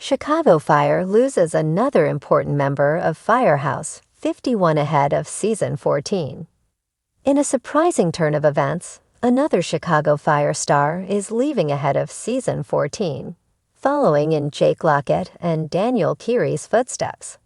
Chicago Fire loses another important member of Firehouse, 51 ahead of season 14. In a surprising turn of events, another Chicago Fire star is leaving ahead of season 14, following in Jake Lockett and Daniel Keary's footsteps.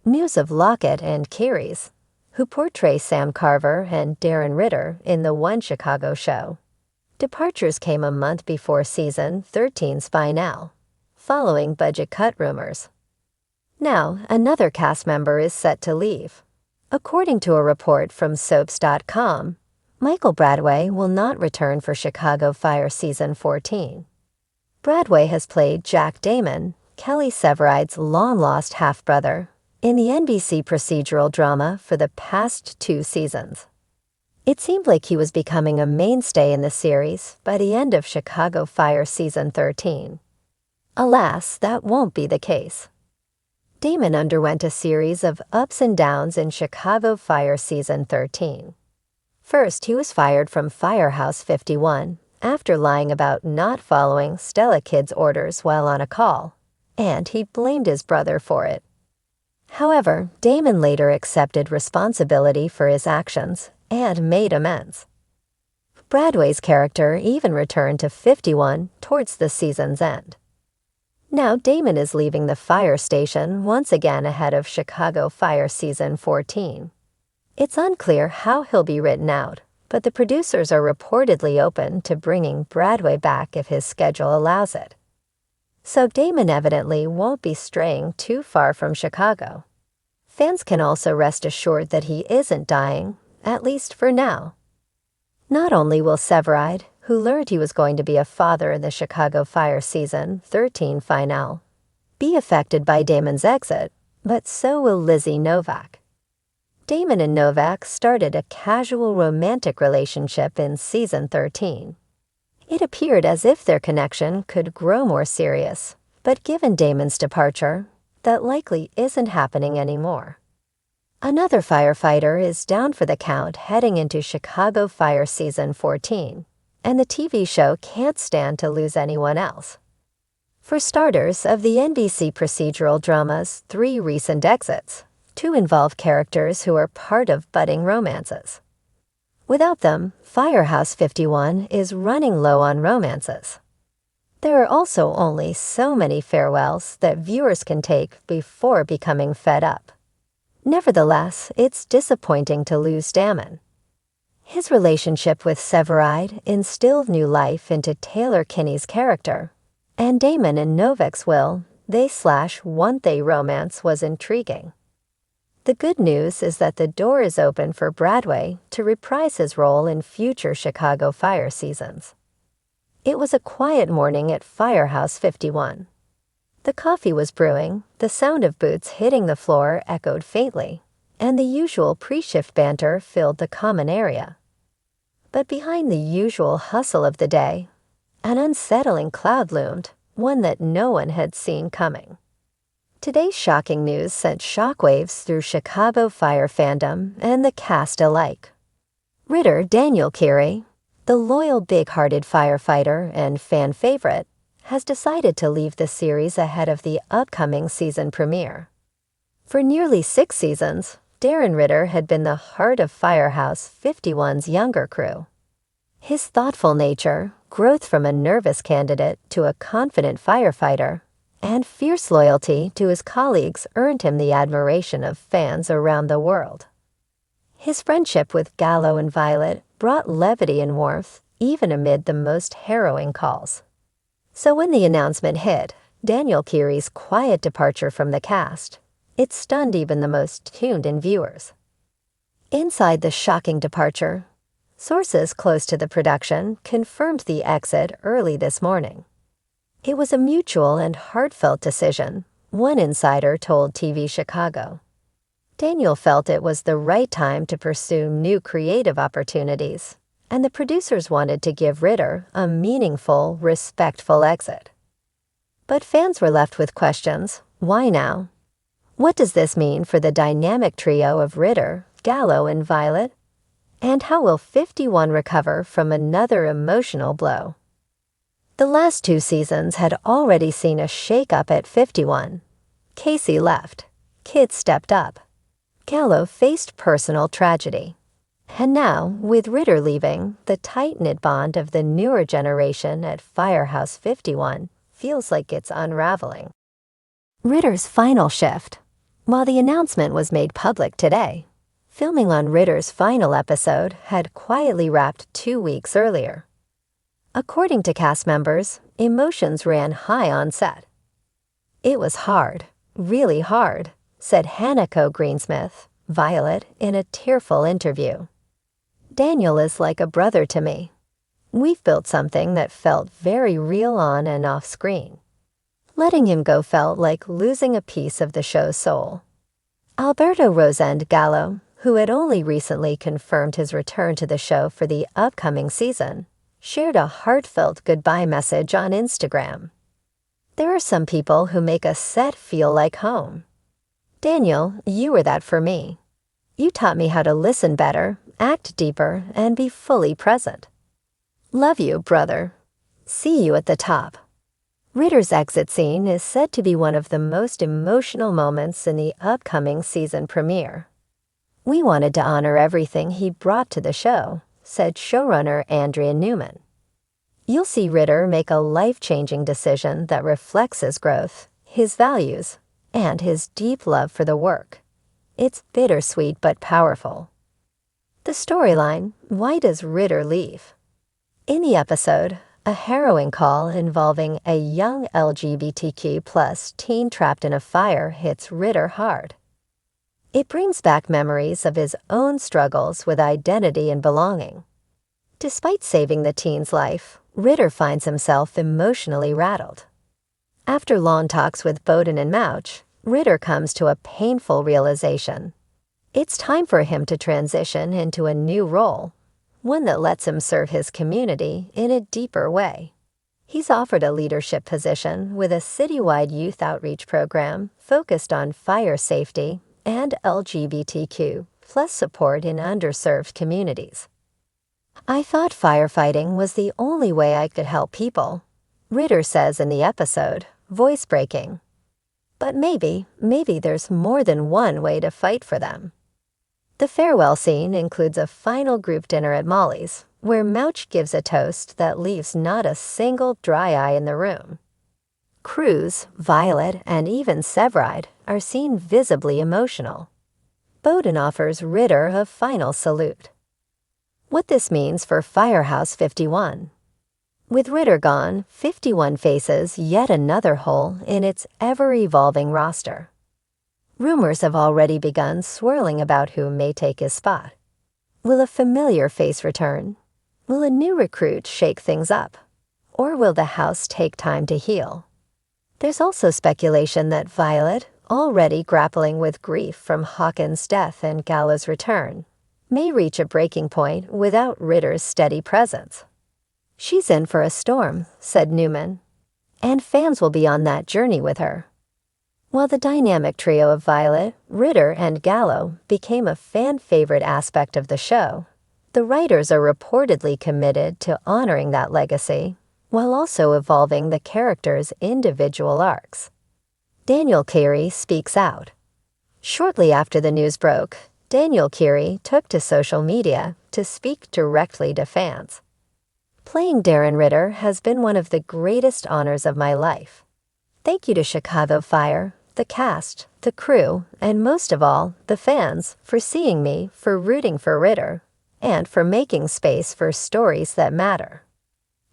News of Lockett and Keary's, who portray Sam Carver and Darren Ritter in the One Chicago show. Departures came a month before season 13's finale, following budget cut rumors. Now, another cast member is set to leave. According to a report from Soaps.com, Michael Bradway will not return for Chicago Fire season 14. Bradway has played Jack Damon, Kelly Severide's long-lost half-brother, in the NBC procedural drama for the past 2 seasons. It seemed like he was becoming a mainstay in the series by the end of Chicago Fire season 13. Alas, that won't be the case. Damon underwent a series of ups and downs in Chicago Fire season 13. First, he was fired from Firehouse 51 after lying about not following Stella Kid's orders while on a call, and he blamed his brother for it. However, Damon later accepted responsibility for his actions and made amends. Bradway's character even returned to 51 towards the season's end. Now Damon is leaving the fire station once again ahead of Chicago Fire season 14. It's unclear how he'll be written out, but the producers are reportedly open to bringing Bradway back if his schedule allows it. So Damon evidently won't be straying too far from Chicago. Fans can also rest assured that he isn't dying, at least for now. Not only will Severide, who learned he was going to be a father in the Chicago Fire season 13 finale, be affected by Damon's exit, but so will Lizzie Novak. Damon and Novak started a casual romantic relationship in season 13. It appeared as if their connection could grow more serious, but given Damon's departure, that likely isn't happening anymore. Another firefighter is down for the count heading into Chicago Fire season 14, and the TV show can't stand to lose anyone else. For starters, of the NBC procedural drama's 3 recent exits, 2 involve characters who are part of budding romances. Without them, Firehouse 51 is running low on romances. There are also only so many farewells that viewers can take before becoming fed up. Nevertheless, it's disappointing to lose Damon. His relationship with Severide instilled new life into Taylor Kinney's character, and Damon and Novak's won't they romance was intriguing. The good news is that the door is open for Bradway to reprise his role in future Chicago Fire seasons. It was a quiet morning at Firehouse 51. The coffee was brewing, the sound of boots hitting the floor echoed faintly, and the usual pre-shift banter filled the common area. But behind the usual hustle of the day, an unsettling cloud loomed, one that no one had seen coming. Today's shocking news sent shockwaves through Chicago Fire fandom and the cast alike. Ritter Daniel Keary, the loyal big-hearted firefighter and fan favorite, has decided to leave the series ahead of the upcoming season premiere. For nearly 6 seasons, Darren Ritter had been the heart of Firehouse 51's younger crew. His thoughtful nature, growth from a nervous candidate to a confident firefighter, and fierce loyalty to his colleagues earned him the admiration of fans around the world. His friendship with Gallo and Violet brought levity and warmth even amid the most harrowing calls. So when the announcement hit, Daniel Keary's quiet departure from the cast, it stunned even the most tuned-in viewers. Inside the shocking departure, sources close to the production confirmed the exit early this morning. It was a mutual and heartfelt decision, one insider told TV Chicago. Daniel felt it was the right time to pursue new creative opportunities, and the producers wanted to give Ritter a meaningful, respectful exit. But fans were left with questions. Why now? What does this mean for the dynamic trio of Ritter, Gallo, and Violet? And how will 51 recover from another emotional blow? The last 2 seasons had already seen a shake-up at 51. Casey left. Kid stepped up. Gallo faced personal tragedy. And now, with Ritter leaving, the tight-knit bond of the newer generation at Firehouse 51 feels like it's unraveling. Ritter's final shift. While the announcement was made public today, filming on Ritter's final episode had quietly wrapped 2 weeks earlier. According to cast members, emotions ran high on set. "It was hard, really hard," said Hanako Greensmith, Violet, in a tearful interview. "Daniel is like a brother to me. We've built something that felt very real on and off screen. Letting him go felt like losing a piece of the show's soul." Alberto Rosend Gallo, who had only recently confirmed his return to the show for the upcoming season, shared a heartfelt goodbye message on Instagram. "There are some people who make a set feel like home. Daniel, you were that for me. You taught me how to listen better, act deeper, and be fully present. Love you, brother. See you at the top." Ritter's exit scene is said to be one of the most emotional moments in the upcoming season premiere. "We wanted to honor everything he brought to the show," said showrunner Andrea Newman. "You'll see Ritter make a life-changing decision that reflects his growth, his values, and his deep love for the work. It's bittersweet but powerful." The storyline, why does Ritter leave? In the episode, a harrowing call involving a young LGBTQ+ teen trapped in a fire hits Ritter hard. It brings back memories of his own struggles with identity and belonging. Despite saving the teen's life, Ritter finds himself emotionally rattled. After long talks with Bowden and Mouch, Ritter comes to a painful realization. It's time for him to transition into a new role, one that lets him serve his community in a deeper way. He's offered a leadership position with a citywide youth outreach program focused on fire safety and LGBTQ+ support in underserved communities. "I thought firefighting was the only way I could help people," Ritter says in the episode, voice breaking. "But maybe there's more than one way to fight for them." The farewell scene includes a final group dinner at Molly's, where Mouch gives a toast that leaves not a single dry eye in the room. Cruz, Violet, and even Severide are seen visibly emotional. Bowden offers Ritter a final salute. What this means for Firehouse 51. With Ritter gone, 51 faces yet another hole in its ever-evolving roster. Rumors have already begun swirling about who may take his spot. Will a familiar face return? Will a new recruit shake things up? Or will the house take time to heal? There's also speculation that Violet, already grappling with grief from Hawkins' death and Gallo's return, may reach a breaking point without Ritter's steady presence. "She's in for a storm," said Newman, "and fans will be on that journey with her." While the dynamic trio of Violet, Ritter, and Gallo became a fan-favorite aspect of the show, the writers are reportedly committed to honoring that legacy while also evolving the characters' individual arcs. Daniel Keary speaks out. Shortly after the news broke, Daniel Keary took to social media to speak directly to fans. "Playing Darren Ritter has been one of the greatest honors of my life. Thank you to Chicago Fire, the cast, the crew, and most of all, the fans, for seeing me, for rooting for Ritter, and for making space for stories that matter.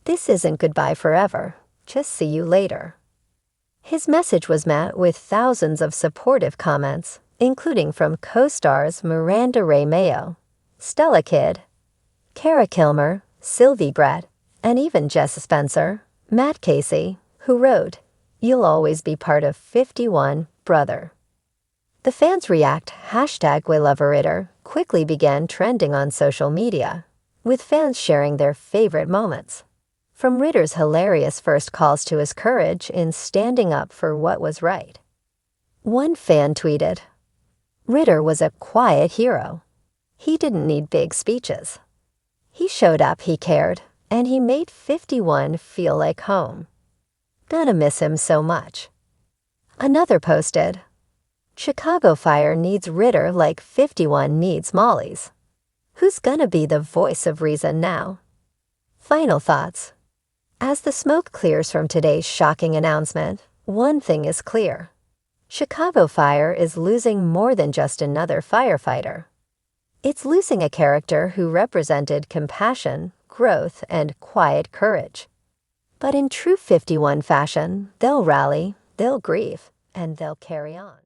This isn't goodbye forever. Just see you later." His message was met with thousands of supportive comments, including from co-stars Miranda Ray Mayo, Stella Kidd, Kara Kilmer, Sylvie Brett, and even Jess Spencer, Matt Casey, who wrote, "You'll always be part of 51, brother." The fans react #WeLoveRitter quickly began trending on social media, with fans sharing their favorite moments. From Ritter's hilarious first calls to his courage in standing up for what was right. One fan tweeted, "Ritter was a quiet hero. He didn't need big speeches. He showed up, he cared, and he made 51 feel like home. Gonna miss him so much. Another posted, Chicago Fire needs Ritter like 51 needs Molly's. Who's gonna be the voice of reason now? Final thoughts. As the smoke clears from today's shocking announcement, one thing is clear. Chicago Fire is losing more than just another firefighter. It's losing a character who represented compassion, growth, and quiet courage. But in true 51 fashion, they'll rally, they'll grieve, and they'll carry on.